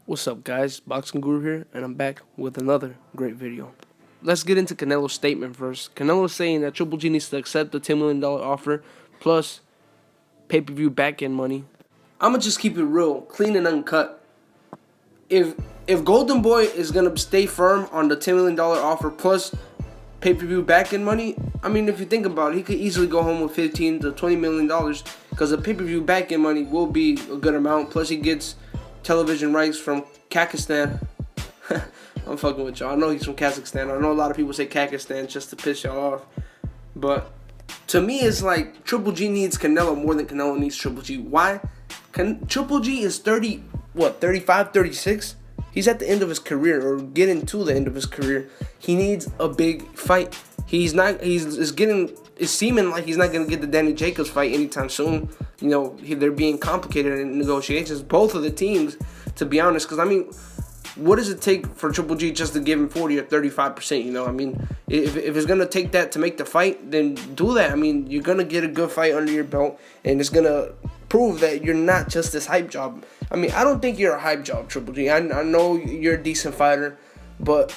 What's up, guys? Boxing Guru here, and I'm back with another great video. Let's get into Canelo's statement first. Canelo's saying that Triple G needs to accept the $10 million offer plus pay-per-view back-end money. I'ma just keep it real, clean and uncut. If Golden Boy is gonna stay firm on the $10 million offer plus pay-per-view back-end money, I mean, if you think about it, he could easily go home with $15 to $20 million because the pay-per-view back-end money will be a good amount. Plus, he gets television rights from Kazakhstan. I'm fucking with y'all. I know he's from Kazakhstan. I know a lot of people say Kazakhstan just to piss y'all off. But to me, it's like Triple G needs Canelo more than Canelo needs Triple G. Why? Triple G is 35, 36? He's at the end of his career, or getting to the end of his career. He needs a big fight. It's seeming like he's not going to get the Danny Jacobs fight anytime soon. You know, they're being complicated in negotiations, both of the teams, to be honest. Because, I mean, what does it take for Triple G just to give him 40 or 35%, you know? I mean, if it's going to take that to make the fight, then do that. I mean, you're going to get a good fight under your belt, and it's going to prove that you're not just this hype job. I mean, I don't think you're a hype job, Triple G. I know you're a decent fighter, but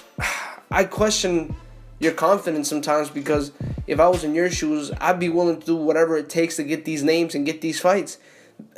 I question your confidence sometimes, because if I was in your shoes, I'd be willing to do whatever it takes to get these names and get these fights.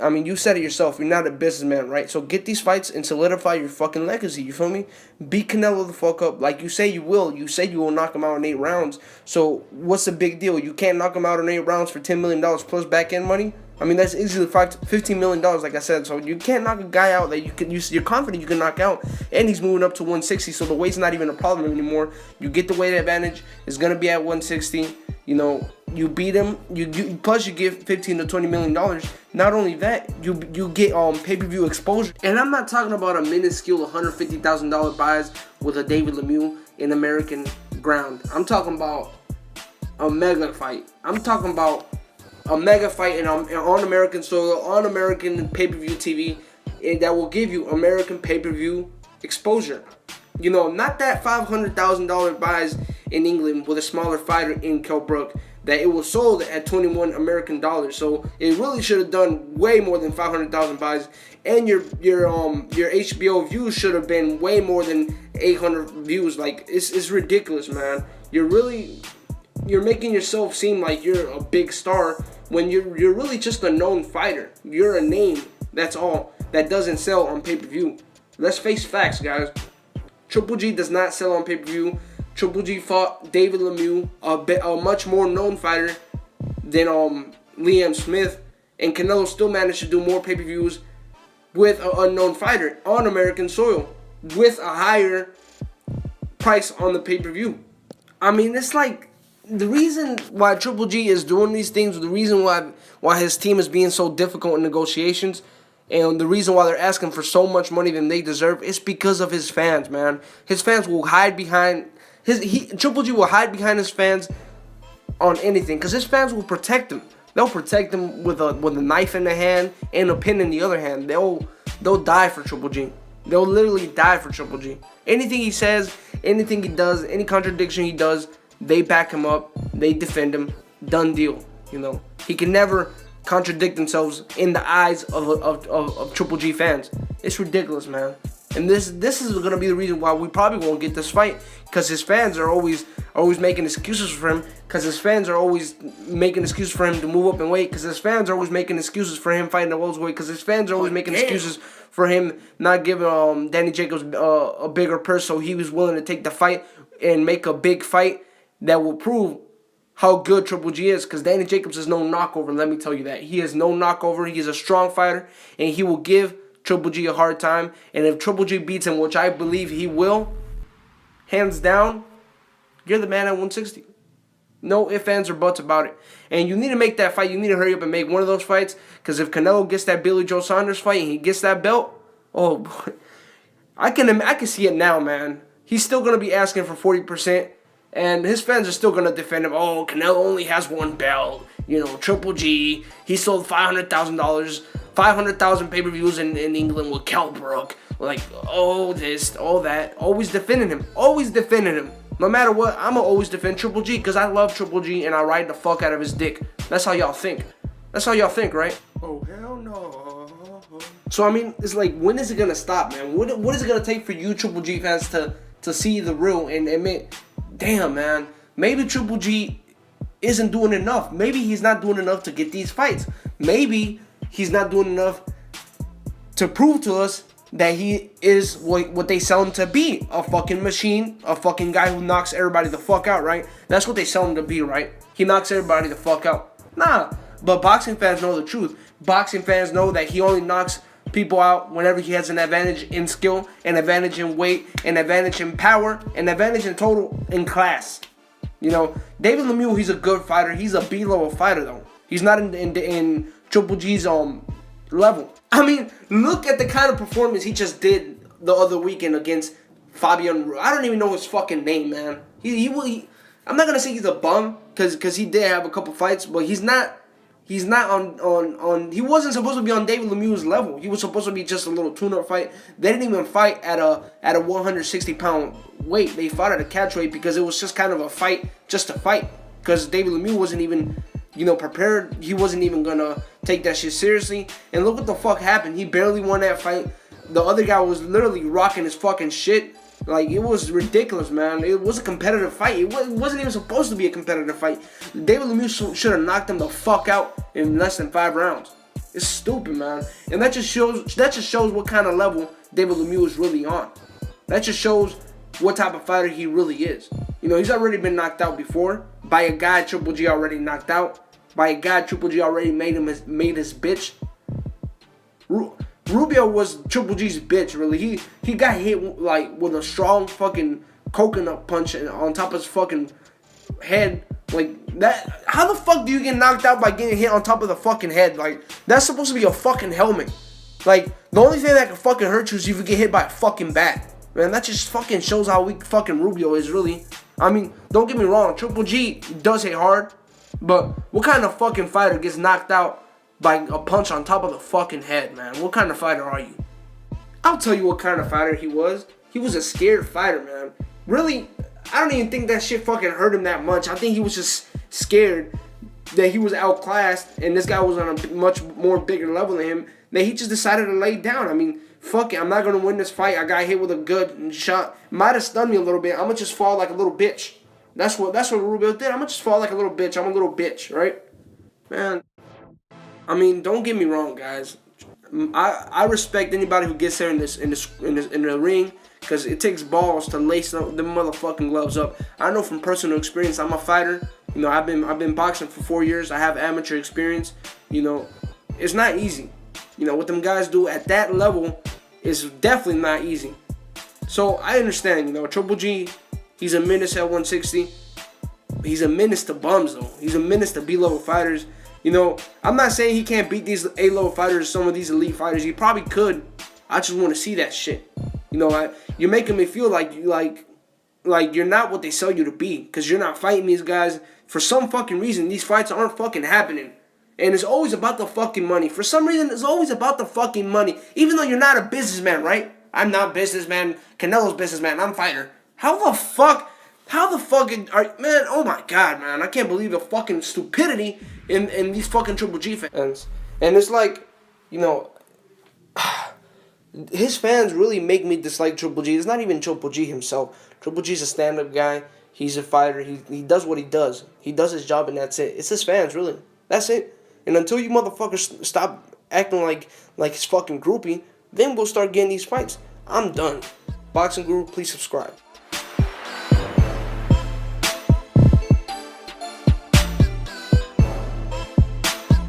I mean, you said it yourself. You're not a businessman, right? So get these fights and solidify your fucking legacy. You feel me? Beat Canelo the fuck up like you say you will. You say you will knock him out in 8 rounds. So what's the big deal? You can't knock him out in 8 rounds for $10 million plus back-end money? I mean, that's easily $15 million, like I said. So you can't knock a guy out that you're confident you can knock out. And he's moving up to 160, so the weight's not even a problem anymore. You get the weight advantage. It's going to be at 160. You know, you beat him. Plus you give $15 to $20 million. Not only that, you get pay-per-view exposure. And I'm not talking about a minuscule $150,000 buys with a David Lemieux in American ground. I'm talking about a mega fight. I'm talking about a mega fight on American soil, on American pay-per-view TV, that will give you American pay-per-view exposure. You know, not that $500,000 buys in England with a smaller fighter in Kell Brook, that it was sold at 21 American dollars. So it really should have done way more than 500,000 buys, and your HBO views should have been way more than 800 views. Like, it's ridiculous, man. You're making yourself seem like you're a big star when you're really just a known fighter. You're a name, that's all, that doesn't sell on pay-per-view. Let's face facts, guys. Triple G does not sell on pay-per-view. Triple G fought David Lemieux, a much more known fighter than Liam Smith, and Canelo still managed to do more pay-per-views with an unknown fighter on American soil with a higher price on the pay-per-view. I mean, it's like, the reason why Triple G is doing these things, the reason why his team is being so difficult in negotiations, and the reason why they're asking for so much money than they deserve, is because of his fans, man. His fans will hide behind Triple G will hide behind his fans on anything, because his fans will protect him. They'll protect him with a knife in the hand and a pin in the other hand. They'll die for Triple G. They'll literally die for Triple G. Anything he says, anything he does, any contradiction he does, they back him up, they defend him, done deal. You know, he can never contradict themselves in the eyes of Triple G fans. It's ridiculous, man. And this is gonna be the reason why we probably won't get this fight, because his fans are always making excuses for him, because his fans are always making excuses for him to move up in weight, because his fans are always making excuses for him fighting the welterweight, because his fans are always making excuses for him not giving Danny Jacobs a bigger purse, so he was willing to take the fight and make a big fight that will prove how good Triple G is, because Danny Jacobs is no knockover, let me tell you that. He is no knockover. He is a strong fighter, and he will give Triple G a hard time. And if Triple G beats him, which I believe he will, hands down, you're the man at 160. No ifs, ands, or buts about it. And you need to make that fight. You need to hurry up and make one of those fights, because if Canelo gets that Billy Joe Saunders fight and he gets that belt, oh boy, I can see it now, man. He's still going to be asking for 40%. And his fans are still going to defend him. Oh, Canelo only has one belt. You know, Triple G, he sold $500,000, 500,000 pay-per-views in England with Kell Brook. Like, oh, this, all that. Always defending him. Always defending him. No matter what, I'm going to always defend Triple G, because I love Triple G and I ride the fuck out of his dick. That's how y'all think. That's how y'all think, right? Oh, hell no. So, I mean, it's like, when is it going to stop, man? What is it going to take for you Triple G fans to see the real and admit, damn, man, maybe Triple G isn't doing enough. Maybe he's not doing enough to get these fights. Maybe he's not doing enough to prove to us that he is what they sell him to be. A fucking machine. A fucking guy who knocks everybody the fuck out, right? That's what they sell him to be, right? He knocks everybody the fuck out. Nah. But boxing fans know the truth. Boxing fans know that he only knocks people out whenever he has an advantage in skill, an advantage in weight, an advantage in power, an advantage in total in class. You know, David Lemieux, he's a good fighter. He's a B-level fighter, though. He's not in Triple G's level. I mean, look at the kind of performance he just did the other weekend against Fabian. I don't even know his fucking name, man. I'm not gonna say he's a bum because he did have a couple fights, but he's not. He's not on. He wasn't supposed to be on David Lemieux's level. He was supposed to be just a little tune-up fight. They didn't even fight at a 160-pound weight. They fought at a catch weight because it was just kind of a fight, just to fight. Because David Lemieux wasn't even, prepared. He wasn't even gonna take that shit seriously. And look what the fuck happened. He barely won that fight. The other guy was literally rocking his fucking shit. Like, it was ridiculous, man. It was a competitive fight. It wasn't even supposed to be a competitive fight. David Lemieux should have knocked him the fuck out in less than 5 rounds. It's stupid, man. And that just shows what kind of level David Lemieux is really on. That just shows what type of fighter he really is. He's already been knocked out before by a guy Triple G already knocked out, by a guy Triple G already made his bitch. Rubio was Triple G's bitch, really. He got hit like with a strong fucking coconut punch on top of his fucking head. Like that. How the fuck do you get knocked out by getting hit on top of the fucking head? Like, that's supposed to be a fucking helmet. Like, the only thing that can fucking hurt you is if you get hit by a fucking bat. Man, that just fucking shows how weak fucking Rubio is, really. I mean, don't get me wrong, Triple G does hit hard, but what kind of fucking fighter gets knocked out by a punch on top of the fucking head, man? What kind of fighter are you? I'll tell you what kind of fighter he was. He was a scared fighter, man. Really, I don't even think that shit fucking hurt him that much. I think he was just scared that he was outclassed and this guy was on a much more bigger level than him, that he just decided to lay down. I mean, fuck it, I'm not going to win this fight. I got hit with a good shot. Might have stunned me a little bit. I'm going to just fall like a little bitch. That's what Rubio did. I'm going to just fall like a little bitch. I'm a little bitch, right? Man, I mean, don't get me wrong, guys. I respect anybody who gets there in the ring, because it takes balls to lace the motherfucking gloves up. I know from personal experience. I'm a fighter. I've been boxing for 4 years. I have amateur experience. It's not easy. What them guys do at that level is definitely not easy. So I understand. Triple G, he's a menace at 160. He's a menace to bums, though. He's a menace to B-level fighters. I'm not saying he can't beat these A-level fighters, some of these elite fighters. He probably could. I just want to see that shit. You're making me feel like you're not what they sell you to be, because you're not fighting these guys. For some fucking reason, these fights aren't fucking happening. And it's always about the fucking money. For some reason, it's always about the fucking money. Even though you're not a businessman, right? I'm not a businessman. Canelo's businessman. I'm a fighter. How the fuck are, man, oh my god, man. I can't believe the fucking stupidity in these fucking Triple G fans. And it's like, his fans really make me dislike Triple G. It's not even Triple G himself. Triple G's a stand-up guy. He's a fighter. He does what he does. He does his job, and that's it. It's his fans, really. That's it. And until you motherfuckers stop acting like his fucking groupie, then we'll start getting these fights. I'm done. Boxing Guru, please subscribe.